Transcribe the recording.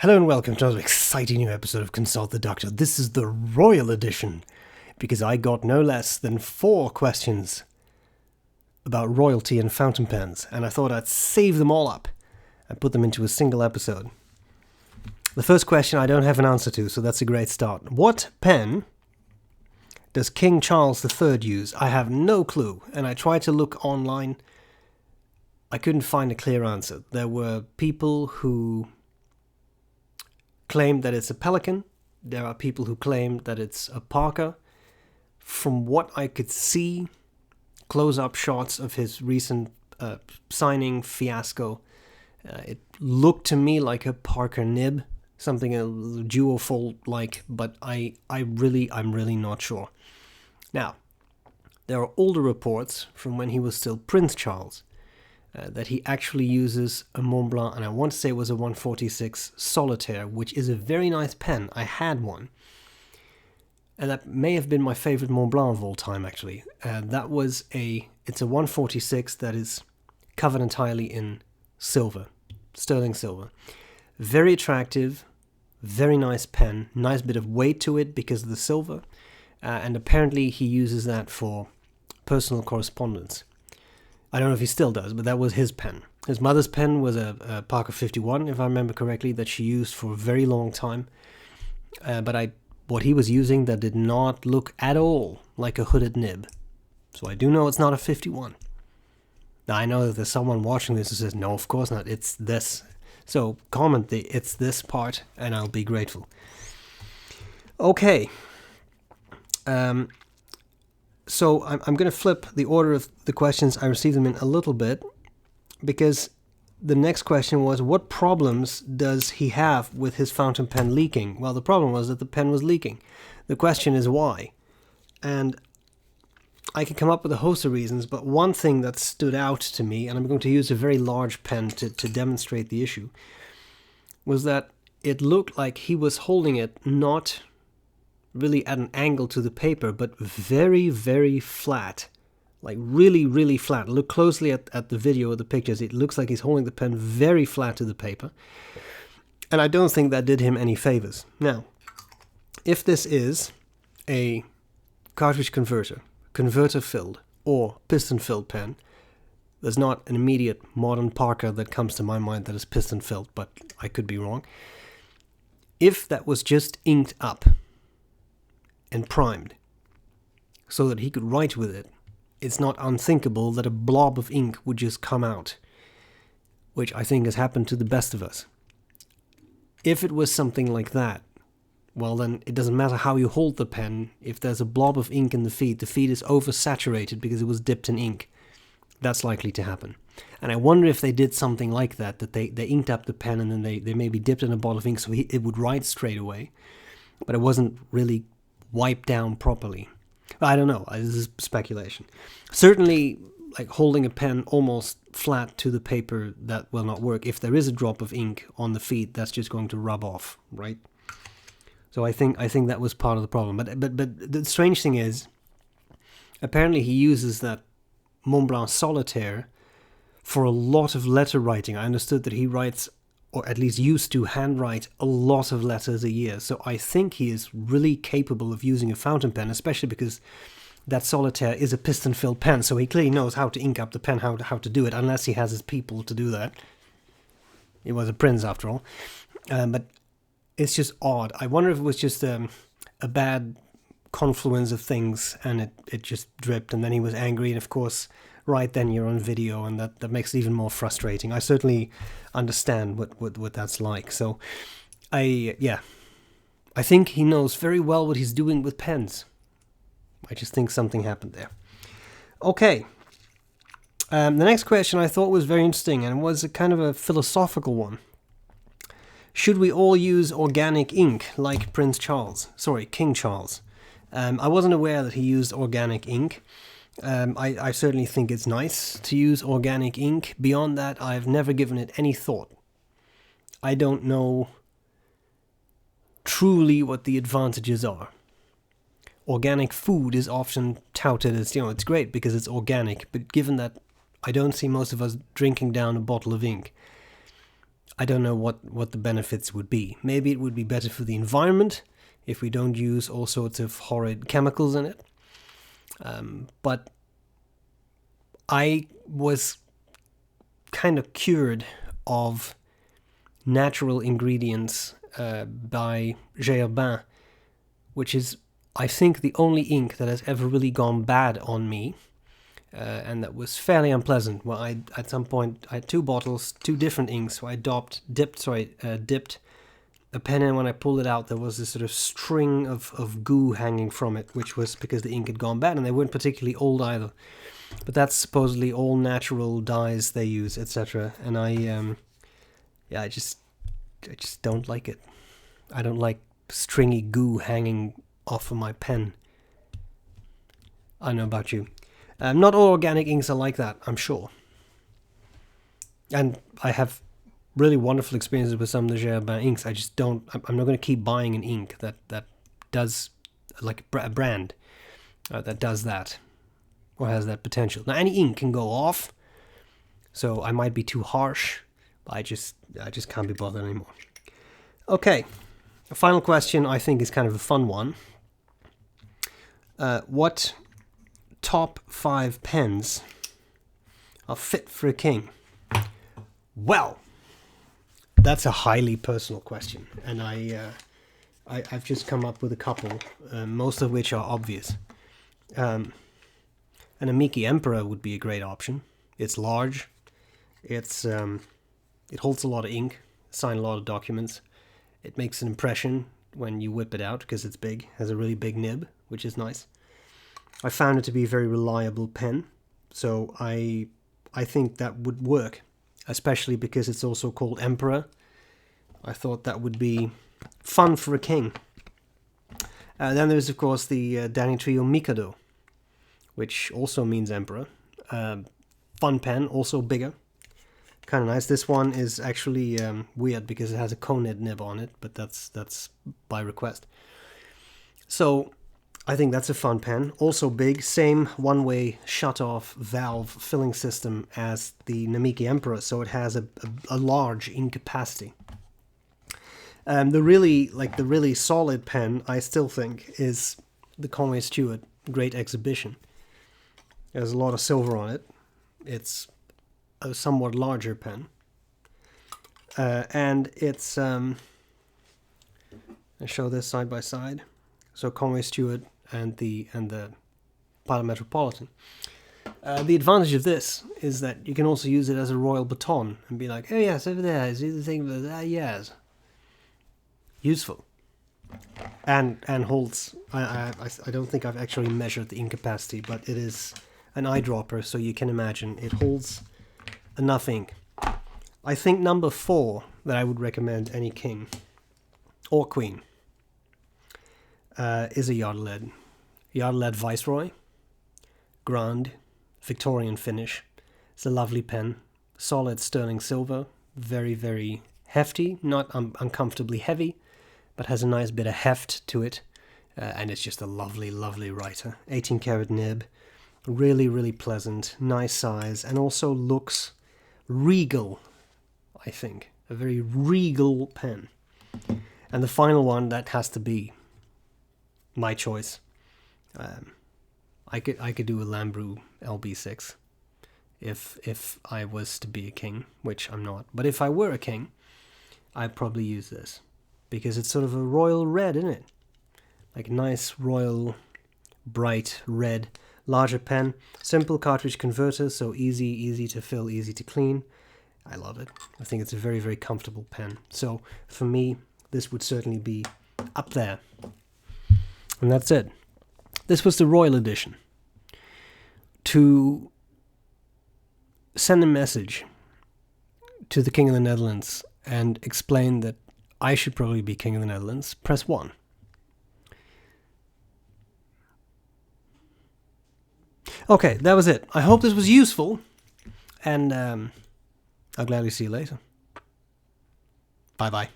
Hello and welcome to another exciting new episode of Consult the Doctor. This is the Royal Edition, because I got no less than 4 questions about royalty and fountain pens, and I thought I'd save them all up and put them into a single episode. The first question I don't have an answer to, so that's a great start. What pen does King Charles III use? I have no clue, and I tried to look online. I couldn't find a clear answer. There were people who claim that it's a Pelican. There are people who claim that it's a Parker. From what I could see, close-up shots of his recent signing fiasco, it looked to me like a Parker nib, something a duofold-like, but I'm really not sure. Now, there are older reports from when he was still Prince Charles that he actually uses a Mont Blanc, and I want to say it was a 146 Solitaire, which is a very nice pen. I had one. And that may have been my favorite Mont Blanc of all time, actually. It's a 146 that is covered entirely in silver, sterling silver. Very attractive, very nice pen, nice bit of weight to it because of the silver. And apparently he uses that for personal correspondence. I don't know if he still does, but that was his pen. His mother's pen was a Parker 51, if I remember correctly, that she used for a very long time. But what he was using, that did not look at all like a hooded nib. So I do know it's not a 51. Now I know that there's someone watching this who says, no, of course not, it's this. So comment the "it's this" part, and I'll be grateful. Okay. So I'm going to flip the order of the questions. I received them in a little bit, because the next question was, what problems does he have with his fountain pen leaking? Well, the problem was that the pen was leaking. The question is why. And I can come up with a host of reasons, but one thing that stood out to me, and I'm going to use a very large pen to demonstrate the issue, was that it looked like he was holding it not really at an angle to the paper, but very, very flat. Like really, really flat. Look closely at the video or the pictures. It looks like he's holding the pen very flat to the paper. And I don't think that did him any favors. Now, if this is a cartridge converter filled, or piston filled pen, there's not an immediate modern Parker that comes to my mind that is piston filled, but I could be wrong. If that was just inked up and primed so that he could write with it, it's not unthinkable that a blob of ink would just come out, which I think has happened to the best of us. If it was something like that, well then it doesn't matter how you hold the pen. If there's a blob of ink in the feed is oversaturated because it was dipped in ink. That's likely to happen. And I wonder if they did something like that they inked up the pen and then they maybe dipped in a bottle of ink so it would write straight away, but it wasn't really wiped down properly. I don't know, this is speculation. Certainly, like holding a pen almost flat to the paper, that will not work. If there is a drop of ink on the feed, that's just going to rub off, right? So I think that was part of the problem. But the strange thing is, apparently he uses that Mont Blanc Solitaire for a lot of letter writing. I understood that he writes, or at least used to handwrite, a lot of letters a year. So I think he is really capable of using a fountain pen, especially because that Solitaire is a piston-filled pen, so he clearly knows how to ink up the pen, how to do it, unless he has his people to do that. He was a prince, after all. But it's just odd. I wonder if it was just a bad confluence of things, and it just dripped, and then he was angry, and of course, right then you're on video, and that makes it even more frustrating. I certainly understand what that's like. So, I think he knows very well what he's doing with pens. I just think something happened there. Okay. The next question I thought was very interesting, and was a kind of a philosophical one. Should we all use organic ink like King Charles? I wasn't aware that he used organic ink. I certainly think it's nice to use organic ink. Beyond that, I've never given it any thought. I don't know truly what the advantages are. Organic food is often touted as, it's great because it's organic, but given that I don't see most of us drinking down a bottle of ink, I don't know what the benefits would be. Maybe it would be better for the environment if we don't use all sorts of horrid chemicals in it. But I was kind of cured of natural ingredients by B.R.E, which is, I think, the only ink that has ever really gone bad on me, and that was fairly unpleasant. Well, at some point I had 2 bottles, 2 different inks, so I dipped a pen in. When I pulled it out, there was this sort of string of goo hanging from it, which was because the ink had gone bad, and they weren't particularly old either. But that's supposedly all natural dyes they use, etc. And I just don't like it. I don't like stringy goo hanging off of my pen. I don't know about you. Not all organic inks are like that, I'm sure. And I have really wonderful experiences with some of the B.R.E inks. I just don't. I'm not going to keep buying an ink that does, like a brand that does that or has that potential. Now, any ink can go off, so I might be too harsh. But I just can't be bothered anymore. Okay, a final question I think is kind of a fun one. What top 5 pens are fit for a king? Well, that's a highly personal question, and I've just come up with a couple, most of which are obvious. An Namiki Emperor would be a great option. It's large. It holds a lot of ink, sign a lot of documents. It makes an impression when you whip it out because it's big. Has a really big nib, which is nice. I found it to be a very reliable pen, so I think that would work, especially because it's also called Emperor. I thought that would be fun for a king. Then there's, of course, the Danny Trio Mikado, which also means Emperor. Fun pen, also bigger. Kind of nice. This one is actually weird because it has a coned nib on it, but that's by request. So I think that's a fun pen. Also big, same one-way shut-off valve filling system as the Namiki Emperor, so it has a large ink capacity. The really solid pen, I still think, is the Conway Stewart Great Exhibition. There's a lot of silver on it. It's a somewhat larger pen, and it's I show this side by side. So Conway Stewart and the Pilot Metropolitan. The advantage of this is that you can also use it as a royal baton and be like, oh yes, over there, is the thing that yes, useful, and holds. I don't think I've actually measured the ink capacity, but it is an eyedropper, so you can imagine it holds enough ink. I think number 4 that I would recommend any king or queen is a Yardled. Yardled Viceroy, Grand, Victorian finish. It's a lovely pen, solid sterling silver, very, very hefty, not uncomfortably heavy, but has a nice bit of heft to it, and it's just a lovely, lovely writer. 18 karat nib, really, really pleasant, nice size, and also looks regal, I think. A very regal pen. And the final one, that has to be my choice. I could do a Lambrou LB6 if I was to be a king, which I'm not. But if I were a king, I'd probably use this because it's sort of a royal red, isn't it? Like nice royal bright red, larger pen, simple cartridge converter, so easy to fill, easy to clean. I love it. I think it's a very, very comfortable pen. So for me, this would certainly be up there. And that's it. This was the Royal Edition. To send a message to the King of the Netherlands and explain that I should probably be King of the Netherlands, press 1. Okay, that was it. I hope this was useful, and I'll gladly see you later. Bye-bye.